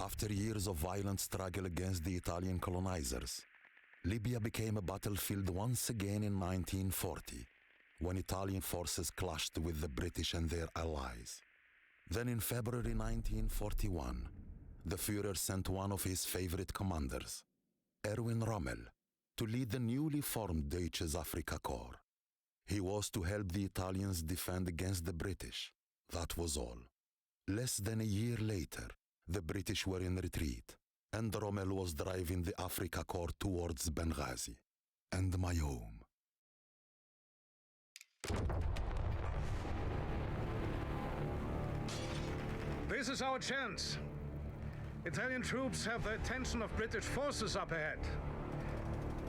After years of violent struggle against the Italian colonizers, Libya became a battlefield once again in 1940, when Italian forces clashed with the British and their allies. Then in February 1941, the Führer sent one of his favorite commanders, Erwin Rommel, to lead the newly formed Deutsche Africa Korps. He was to help the Italians defend against the British. That was all. Less than a year later, the British were in retreat, and Rommel was driving the Africa Korps towards Benghazi, and my home. This is our chance. Italian troops have the attention of British forces up ahead.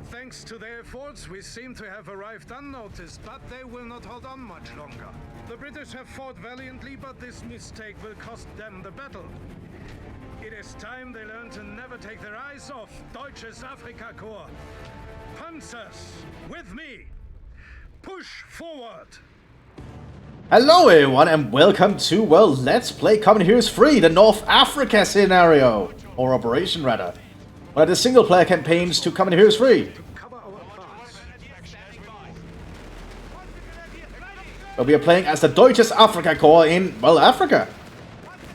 Thanks to their efforts, we seem to have arrived unnoticed, but they will not hold on much longer. The British have fought valiantly, but this mistake will cost them the battle. It is time they learn to never take their eyes off Deutsche Africa Korps. Panzers, with me! Push forward! Hello everyone and welcome to, well, Let's Play Common Heroes 3, the North Africa scenario, or operation rather. One of the single player campaigns to Common Heroes 3. But we are playing as the Deutsche Africa Korps in, well, Africa.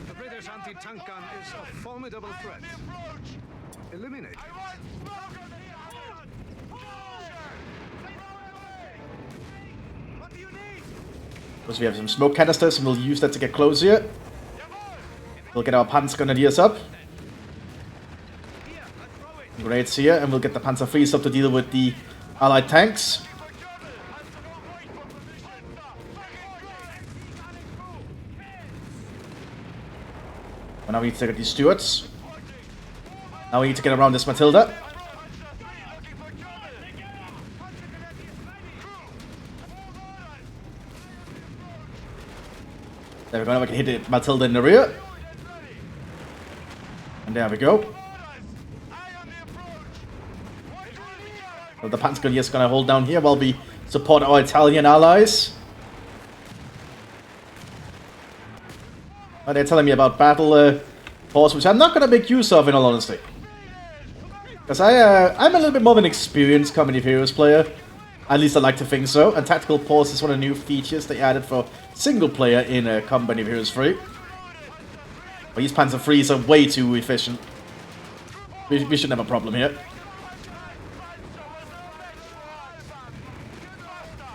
The British anti-tank gun is a formidable threat. Eliminate it. So we have some smoke canisters and we'll use that to get close here. We'll get our Panzergrenadiers up. Grenades here, and we'll get the Panzer Freeze up to deal with the allied tanks. And now we need to get these Stuarts. Now we need to get around this Matilda. There we go, now we can hit the Matilda in the rear. And there we go. So the Panzergrenadier is going to hold down here while we support our Italian allies. They're telling me about battle force, which I'm not going to make use of in all honesty. Because I'm a little bit more of an experienced Company of Heroes player. At least I like to think so. And Tactical Pause is one of the new features they added for single player in Company of Heroes 3. But these Panzer Frees are way too efficient. We shouldn't have a problem here.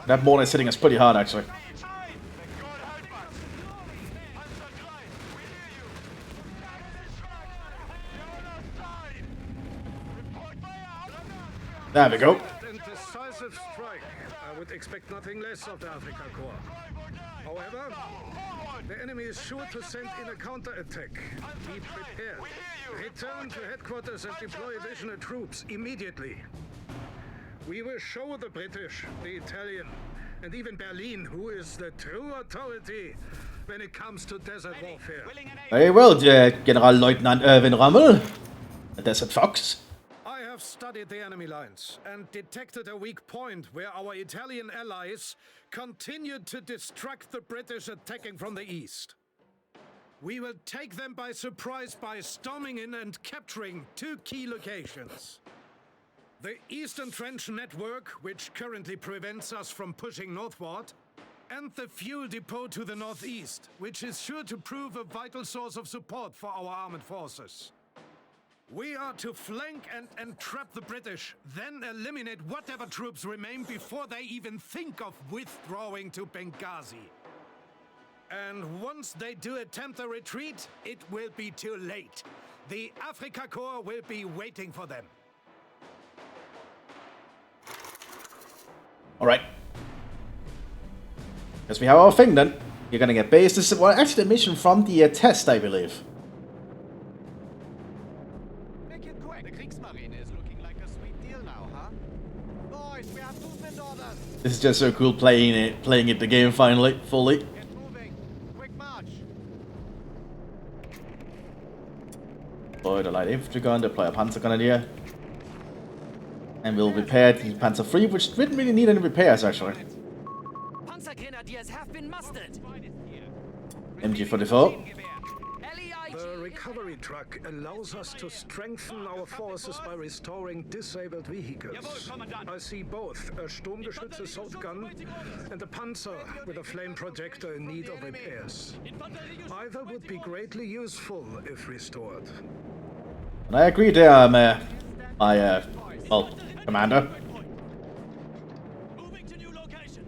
That mortar is hitting us pretty hard, actually. There we go. Decisive strike. I would expect nothing less of the Africa Korps. However, the enemy is sure to send in a counter-attack. Be prepared. Return to headquarters and deploy additional troops immediately. We will show the British, the Italian, and even Berlin who is the true authority when it comes to desert warfare. Very well, Generalleutnant Erwin Rommel, the Desert Fox. I have studied the enemy lines and detected a weak point where our Italian allies continued to distract the British attacking from the east. We will take them by surprise by storming in and capturing two key locations. The Eastern Trench network, which currently prevents us from pushing northward, and the fuel depot to the northeast, which is sure to prove a vital source of support for our armed forces. We are to flank and entrap the British, then eliminate whatever troops remain before they even think of withdrawing to Benghazi. And once they do attempt a retreat, it will be too late. The Africa Korps will be waiting for them. Alright. Guess we have our thing then. You're gonna get based. This is, well, actually the mission from the test, I believe. This is just so cool playing it the game finally, fully. Deploy the light infantry gun, deploy a Panzergrenadier. And we'll repair the Panzer III, which didn't really need any repairs actually. Panzergrenadiers have been mustered. MG44. The recovery truck allows us to strengthen our forces by restoring disabled vehicles. I see both a Sturmgeschütz assault gun and a Panzer with a flame projector in need of repairs. Either would be greatly useful if restored. And I agree there, well, Commander. Moving to new location.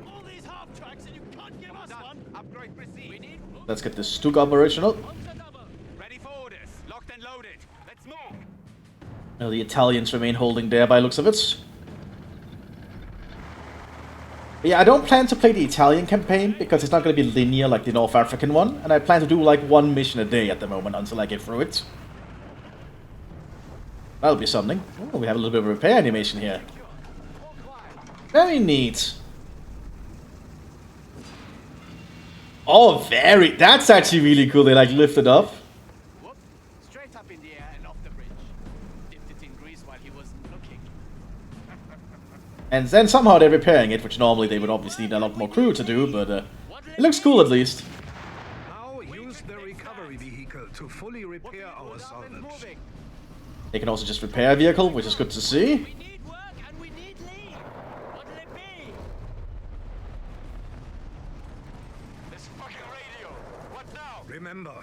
All these half tracks and you can't give us one. Upgrade proceed. Let's get this Stug operational. Ready for orders. Locked and loaded. Let's move. Well, the Italians remain holding there by looks of it. But yeah, I don't plan to play the Italian campaign because it's not going to be linear like the North African one, and I plan to do like one mission a day at the moment until I get through it. That'll be something. Oh, we have a little bit of a repair animation here. Very neat. Oh, very. That's actually really cool. They like lift it up. Whoop. Straight up in the air and off the bridge. Dipped it in grease while he wasn't looking. And then somehow they're repairing it, which normally they would obviously need a lot more crew to do, but it looks cool at least. Now use the recovery vehicle to fully repair our salvage. They can also just repair a vehicle, which is good to see. We need work and we need lead. What'll it be? This fucking radio. What now? Remember,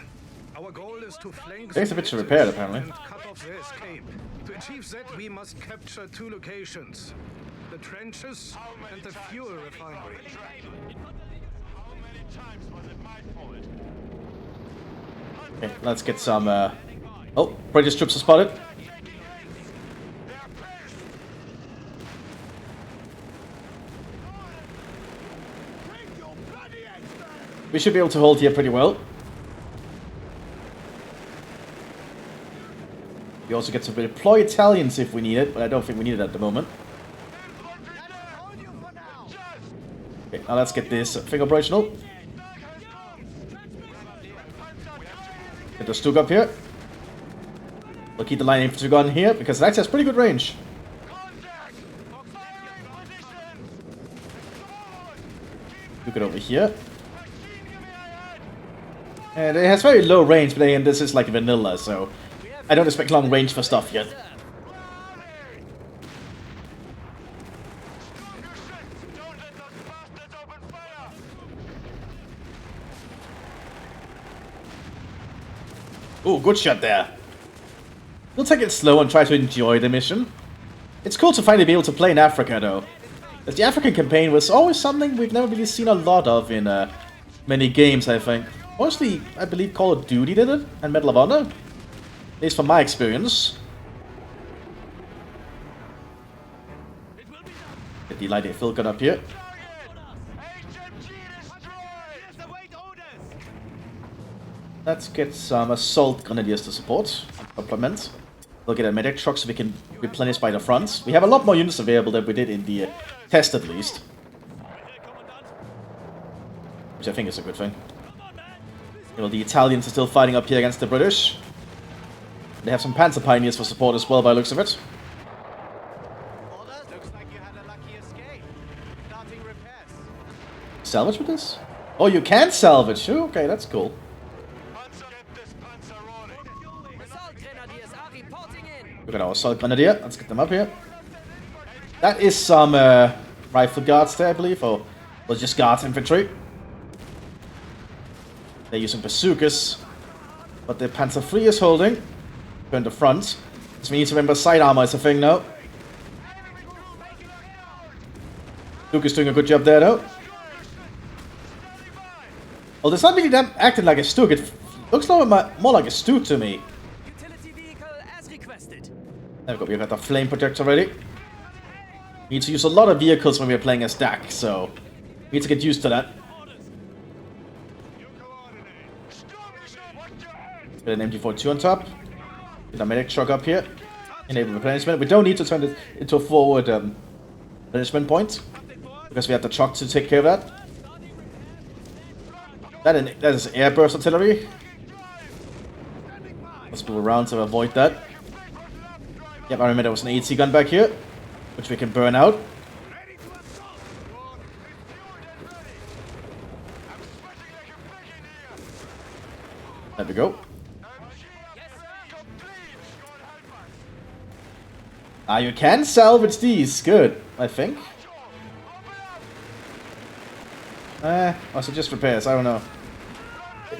our goal is to flank There's a bit to repair, apparently. and cut off their escape. To achieve that, we must capture two locations: the trenches and the fuel refinery. How many times was it my fault? Okay, let's get some, oh, British troops are spotted. We should be able to hold here pretty well. We also get to deploy Italians if we need it, but I don't think we need it at the moment. Okay, now let's get this thing operational. Get the Stug up here. We'll keep the line infantry gun here because it actually has pretty good range. Look it over here. And it has very low range, but again, this is like vanilla, so I don't expect long range for stuff yet. Ooh, good shot there. We'll take it slow and try to enjoy the mission. It's cool to finally be able to play in Africa, though. As the African campaign was always something we've never really seen a lot of in many games, I think. Mostly, I believe Call of Duty did it, and Medal of Honor. At least from my experience. Get the light fill gun up here. Let's get some assault grenadiers to support and complement. We'll get a medic truck so we can replenish by the front. We have a lot more units available than we did in the test, at least. Which I think is a good thing. Well, the Italians are still fighting up here against the British. They have some Panzer Pioneers for support as well, by the looks of it. Looks like you had a lucky escape. Starting repairs. Salvage with this? Oh, you can salvage. Oh, okay, that's cool. Assault grenadiers are reporting in. Look at our assault grenadier. Let's get them up here. That is some rifle guards there, I believe, or just guards infantry. They're using bazookas, but the Panzer III is holding. Turn the front. So we need to remember side armor is a thing now. Duke is doing a good job there, though. Well, it's not really them acting like a Stug. It looks more like a Stug to me. Utility vehicle as requested. There we go. We've got the flame projector ready. We need to use a lot of vehicles when we're playing as DAC, so we need to get used to that. Get an MG42 on top. Get a medic truck up here. Enable replenishment. We don't need to turn it into a forward replenishment point because we have the truck to take care of that. That is airburst artillery. Let's move around to avoid that. Yep, I remember there was an AT gun back here, which we can burn out. There we go. Ah, you can salvage these. Good, I think. Also just repairs, I don't know.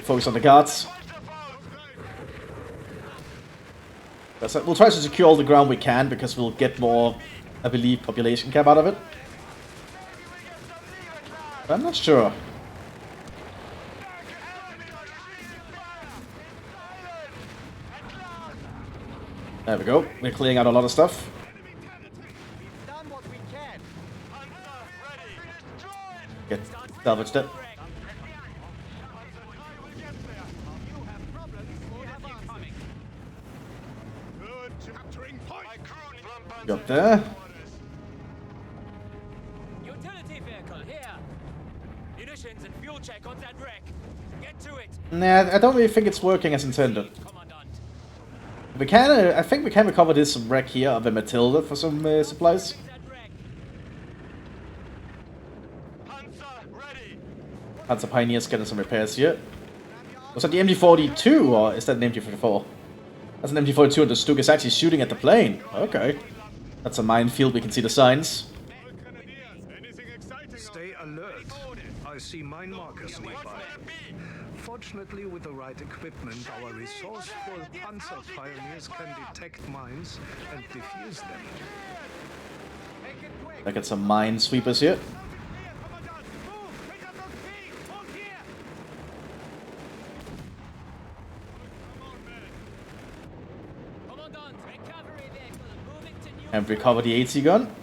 Focus on the guards. We'll try to secure all the ground we can, because we'll get more, I believe, population cap out of it. But I'm not sure. There we go. We're clearing out a lot of stuff. Get salvaged it. Go up there. Utility vehicle here. Munitions and fuel check on that wreck. Get to it. Nah, I don't really think it's working as intended. We can, I think we can recover this wreck here of a Matilda for some supplies. Panzer Pioneer's getting some repairs here. Was that the MG42 or is that an MG44? That's an MG42 and the Stuk is actually shooting at the plane. Okay. That's a minefield, we can see the signs. Stay alert. I see mine markers nearby. Fortunately, with the right equipment, our resourceful Panzer Pioneers can detect mines and defuse them. I got some mine sweepers here. And recover the AT gun.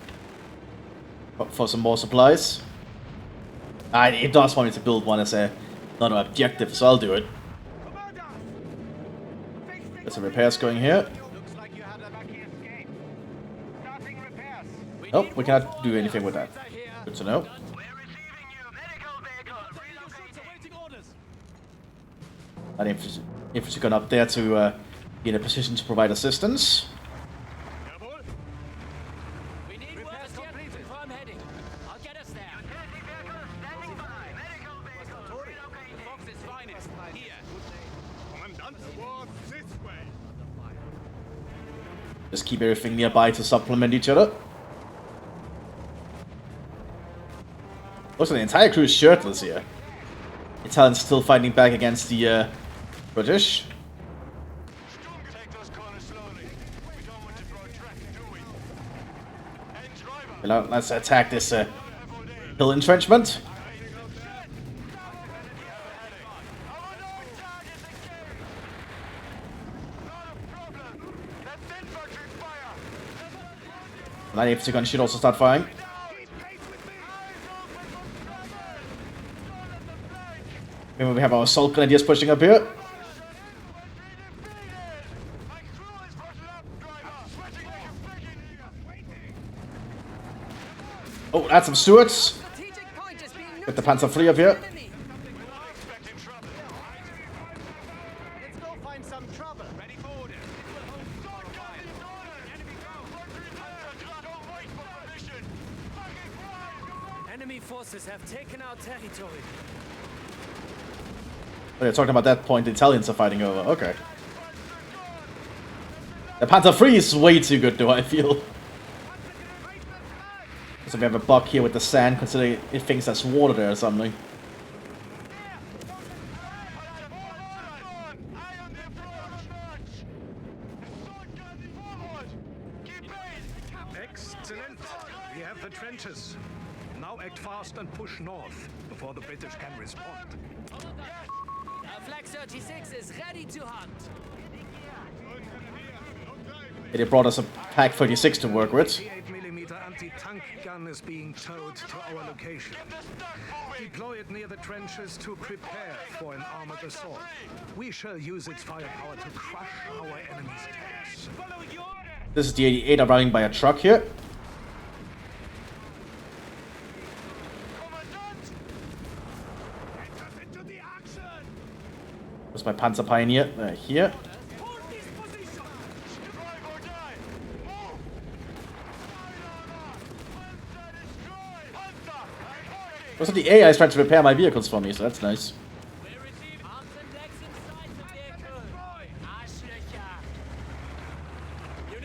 For some more supplies. It does want me to build one as another objective, so I'll do it. There's some repairs going here. Oh, we cannot do anything with that. Good to know. That infantry gun up there to be in a position to provide assistance. Just keep everything nearby to supplement each other. Also, the entire crew is shirtless here. Italians still fighting back against the British. Let's attack this hill entrenchment. That infantry gun should also start firing. Maybe we have our assault grenadiers pushing up here. Oh, add some Stuarts. Get the Panzer III up here. Enemy forces have taken our territory. Oh, you're talking about that point the Italians are fighting over. Okay. The Panzer III is way too good, though, I feel. So we have a bug here with the sand, considering it thinks there's water there or something. Excellent. We have the trenches. Now act fast and push north before the British can respond. Flag 36 is ready to hunt. They brought us a Pack 36 to work with. 38mm anti-tank gun is being towed to our location. Deploy it near the trenches to prepare for an armored assault. We shall use its firepower to crush our enemy's tanks. This is the 88 arriving by a truck here. There's my Panzer Pioneer here. Also, the AI is trying to repair my vehicles for me, so that's nice.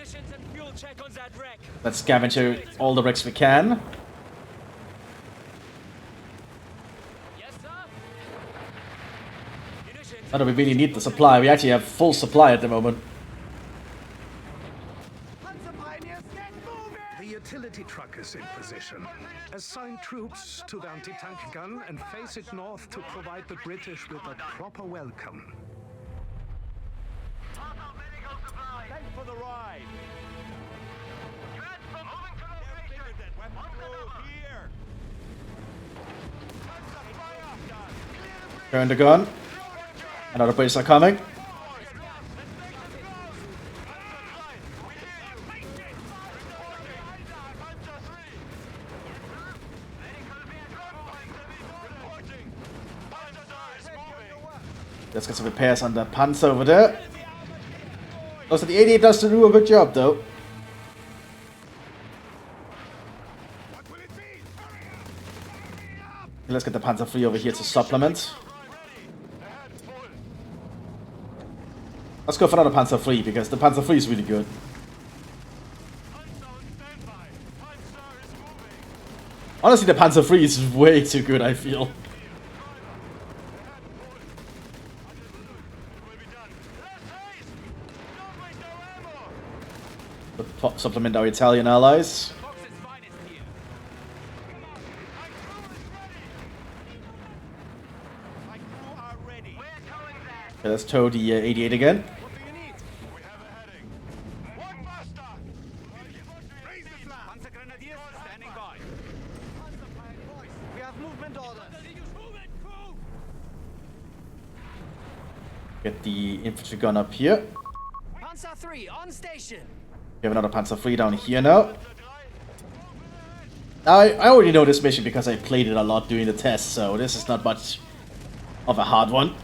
Munitions and fuel check on that wreck. Let's scavenge all the wrecks we can. Yes, sir. Munitions. Not that we really need the supply. We actually have full supply at the moment. The utility truck is in position. Assign troops to the anti-tank gun and face it north to provide the British with a proper welcome. Thanks for the ride. Turn the gun. Another British are coming. Let's get some repairs on the Panzer over there. Also, the 88 does do a good job, though. Let's get the Panzer III over here to supplement. Let's go for another Panzer III, because the Panzer III is really good. Honestly, the Panzer III is way too good, I feel. Supplement our Italian allies. Okay, let's tow the 88 again. Get the infantry gun up here. Panzer III on station. We have another Panzer III down here now. I already know this mission because I played it a lot during the test, so this is not much of a hard one.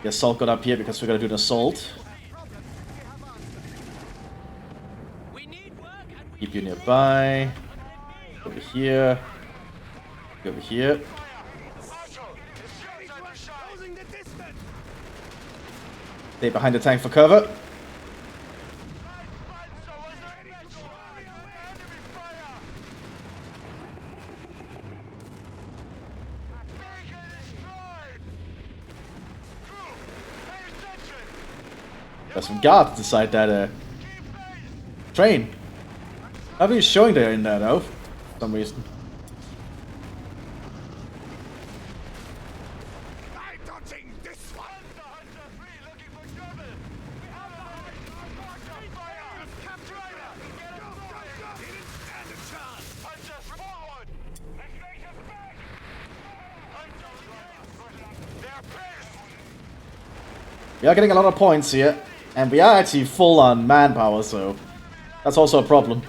The assault got up here because we're gonna do the assault. Keep you nearby. Over here. Over here. Stay behind the tank for cover. There's some guards inside that train. Nobody's showing they're in there though, for some reason. We are getting a lot of points here, and we are actually full on manpower, so that's also a problem.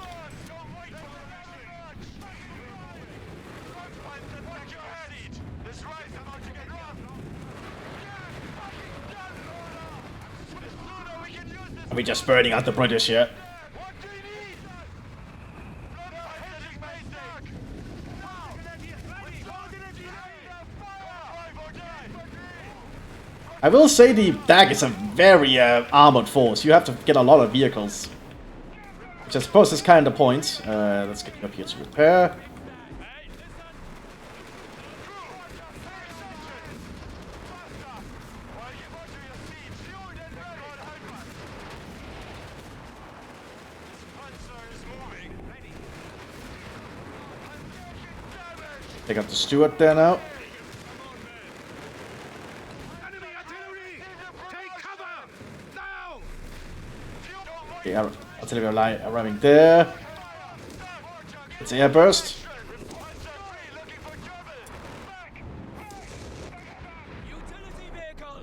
Are we just burning out the British here? I will say the DAG is a very armored force. You have to get a lot of vehicles. Which I suppose is kind of the point. Let's get up here to repair. Take out the Stuart there now. Okay, artillery arriving there. It's airburst.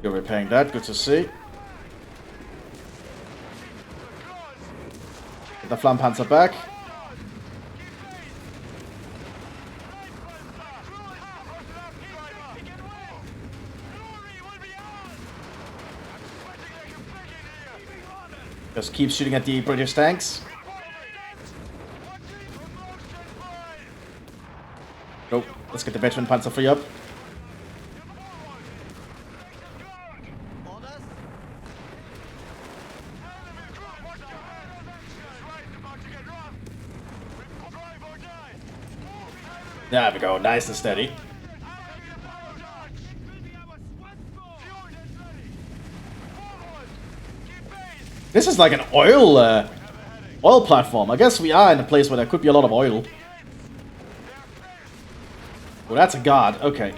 You're repairing that, good to see. Get the Flampanzer back. Just keep shooting at the British tanks. Go. Let's get the veteran Panzer III up. There we go, nice and steady. This is like an oil platform. I guess we are in a place where there could be a lot of oil. Oh, that's a guard. Okay.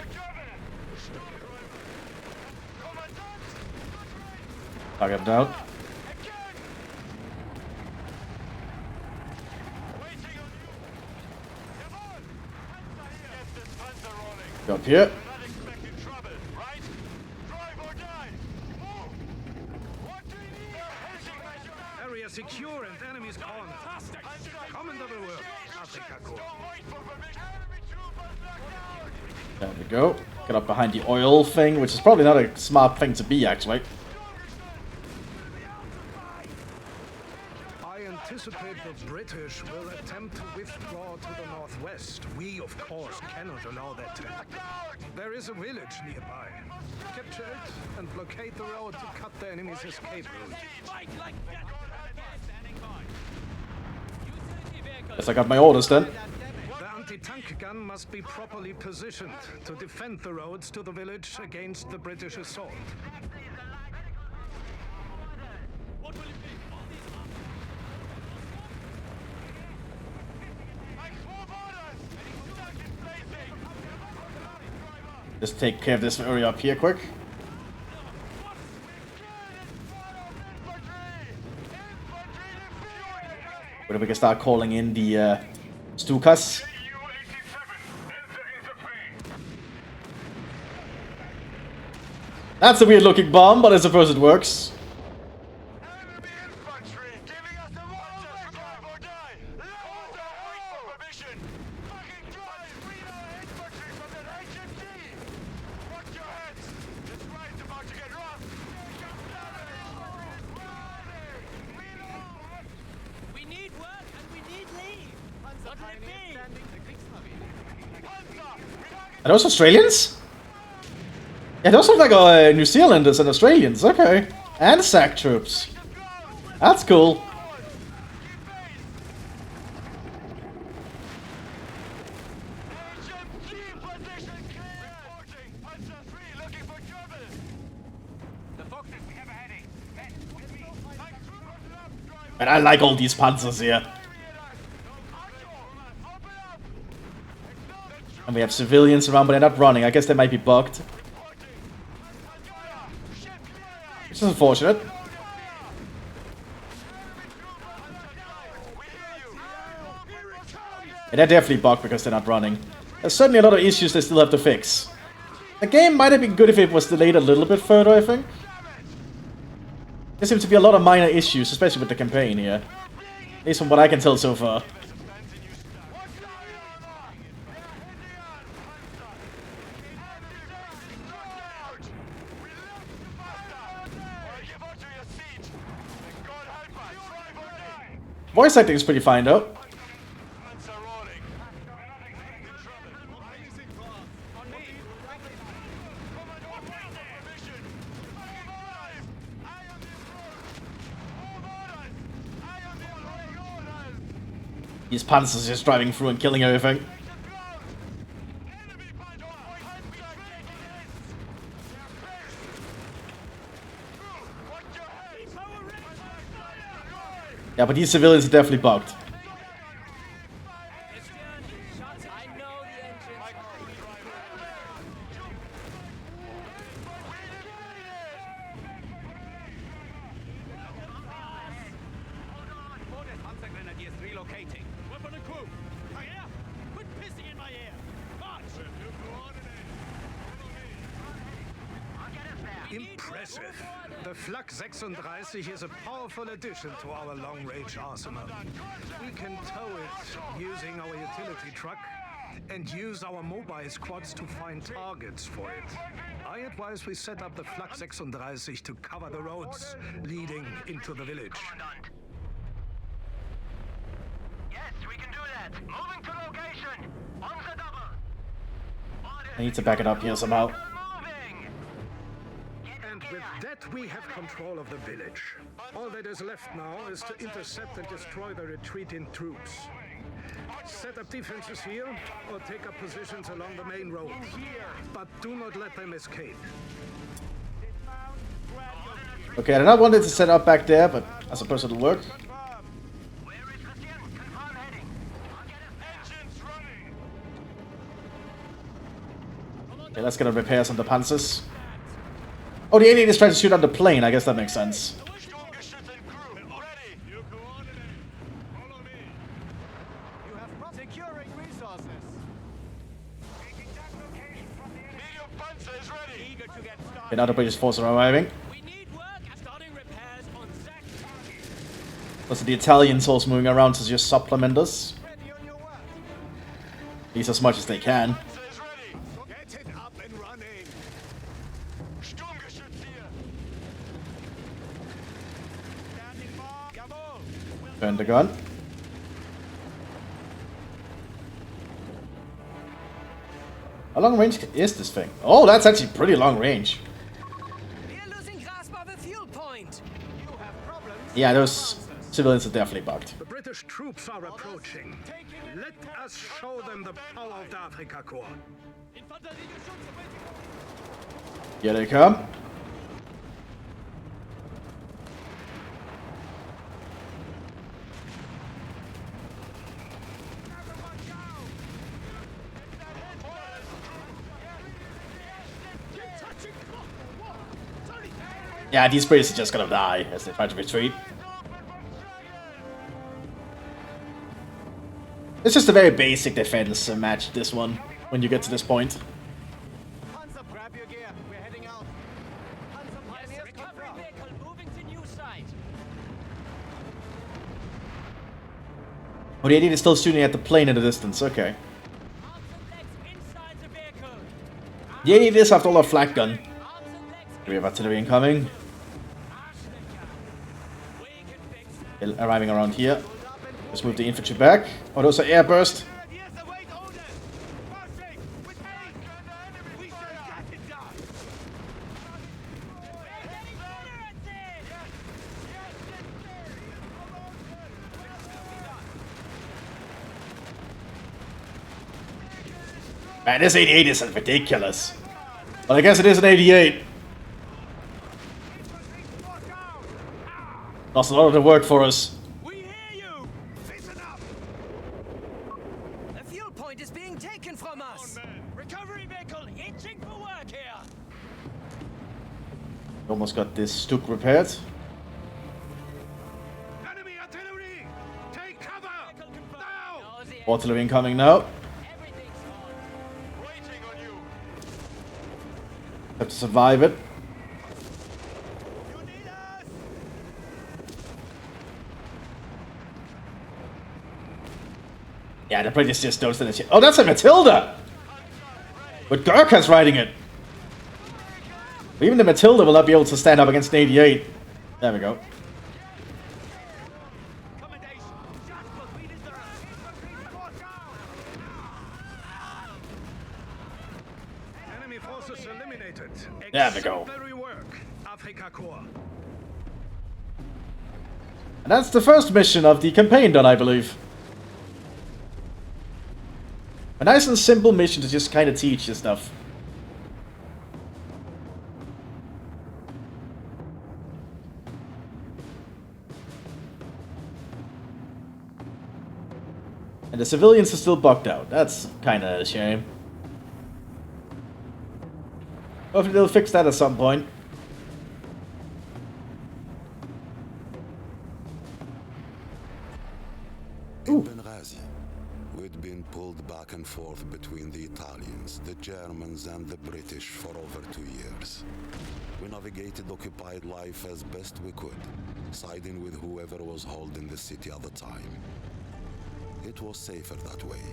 Target him down. Go up here. Area secure and enemies cornered. Commendable work, Africa Korps. There we go. Get up behind the oil thing, which is probably not a smart thing to be, actually. I anticipate the British will attempt to withdraw to the northwest. We, of course, cannot allow that to happen. There is a village nearby. Capture it and blockade the road to cut the enemy's escape route. Guess I got my orders then. The anti-tank gun must be properly positioned to defend the roads to the village against the British assault. Just take care of this area up here quick. Whether we can start calling in the Stukas. That's a weird looking bomb, but I suppose it works. Are those Australians? Yeah, those look like New Zealanders and Australians. Okay. And SAC troops. That's cool. And I like all these panzers here. And we have civilians around, but they're not running. I guess they might be bugged. Which is unfortunate. And they're definitely bugged because they're not running. There's certainly a lot of issues they still have to fix. The game might have been good if it was delayed a little bit further, I think. There seems to be a lot of minor issues, especially with the campaign here. At least from what I can tell so far. Voice acting is pretty fine though. These panzers just driving through and killing everything. Yeah, but these civilians are definitely bugged. Impressive. The Flak 36 is a powerful addition to our long-range arsenal. We can tow it using our utility truck and use our mobile squads to find targets for it. I advise we set up the Flak 36 to cover the roads leading into the village. Yes, we can do that. Moving to location. On the double. I need to back it up here somehow. With that, we have control of the village. All that is left now is to intercept and destroy the retreating troops. Set up defenses here, or take up positions along the main road. But do not let them escape. Okay, I did not want it to set up back there, but I suppose it'll work. Where is Christian? Confirm heading. I'll get us there. Engines running. Okay, let's get a repairs on the Panzers. Oh, the 88 is trying to shoot on the plane. I guess that makes sense. Securing resources. Eager to get started. Okay, now the British forces are arriving. We need work starting repairs on Zach target. Also, the Italians also moving around to just supplement us. Ready on your work. At least as much as they can. Get it up and running. Standing by. Jawohl. Turn the gun. How long range is this thing? Oh, that's actually pretty long range. We're losing grasp of a fuel point. You have problems. Yeah, those civilians are definitely bugged. The British troops are approaching. Let us show them the power of the Afrika Korps. Here they come. Yeah, these British are just gonna die as they try to retreat. It's just a very basic defense match, this one, when you get to this point. Panzer, grab your gear. We're heading out. Panzer pioneers Recovery confirmed. vehicle moving to new site. Oh, the 88 is still shooting at the plane in the distance, okay. Arms and legs inside the vehicle. The 88 is after all a flak gun. Arms and legs. We have artillery incoming. We can fix that. They're arriving around here. Let's move the infantry back. Oh, those are airburst. Yes, await orders. Marching. With me. We shall get it done. We're getting better at this. Man, this 88 is ridiculous. Well, I guess it is an 88. Lost a lot of the work for us. We hear you. Listen up. A fuel point is being taken from us. Recovery vehicle itching for work here. Almost got this Stuk repaired. Enemy artillery! Take cover! Vehicle confirmed. Now! No, the Artillery incoming now. everything's on. Waiting on you. Have to survive it. You need us. Yeah, the British just don't stand a chance. Oh, that's a Matilda! But Gurkha's riding it. But even the Matilda will not be able to stand up against an 88. There we go. Commendation. Just what we deserve. Enemy forces eliminated. There we go. Exemplary work, Afrika Korps. And that's the first mission of the campaign done, I believe. A nice and simple mission to just kind of teach you stuff. And the civilians are still bugged out. That's kind of a shame. Hopefully they'll fix that at some point. In Benghazi, we'd been pulled back and forth between the Italians, the Germans, and the British for over 2 years. We navigated occupied life as best we could, siding with whoever was holding the city at the time. It was safer that way.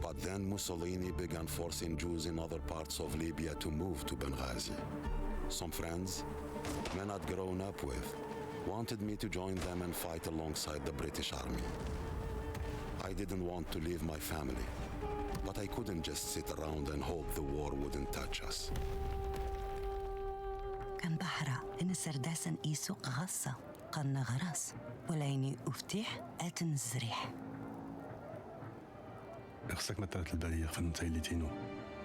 But then Mussolini began forcing Jews in other parts of Libya to move to Benghazi. Some friends, men I'd grown up with, wanted me to join them and fight alongside the British Army. I didn't want to leave my family, but I couldn't just sit around and hope the war wouldn't touch us. كان بحرة إن سرداسن إيسوق غصة قلنا غرس وليني أفتح أتن الزريح خصك ما ترات البالية فن تايلي تينو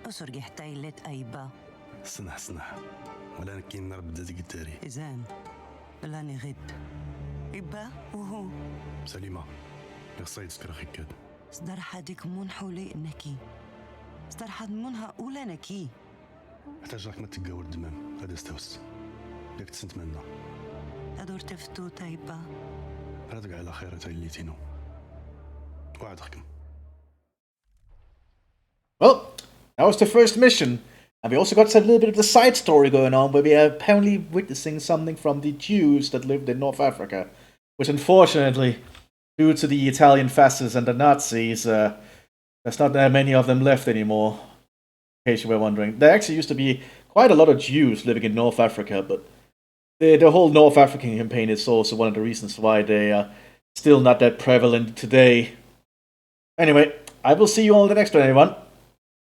أسرق حتايلت أيبا سنح ولا كاين نرب دازيك التاري إذان بلاني غد إبا وهو سليمة خصها يتسكر خيكاد صدر حدك من حولي إنكي صدر حد منها أولى نكي احتاج ما تقاور الدمام هذا استوس لك تسنتمنى أدور تفتو تايبا رادك على خير تايلي تينو وعد حكم. Well, that was the first mission. And we also got a little bit of the side story going on, where we are apparently witnessing something from the Jews that lived in North Africa, which unfortunately, due to the Italian fascists and the Nazis, there's not that many of them left anymore, in case you were wondering. There actually used to be quite a lot of Jews living in North Africa, but the whole North African campaign is also one of the reasons why they are still not that prevalent today. Anyway, I will see you all in the next one, everyone.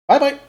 Bye-bye!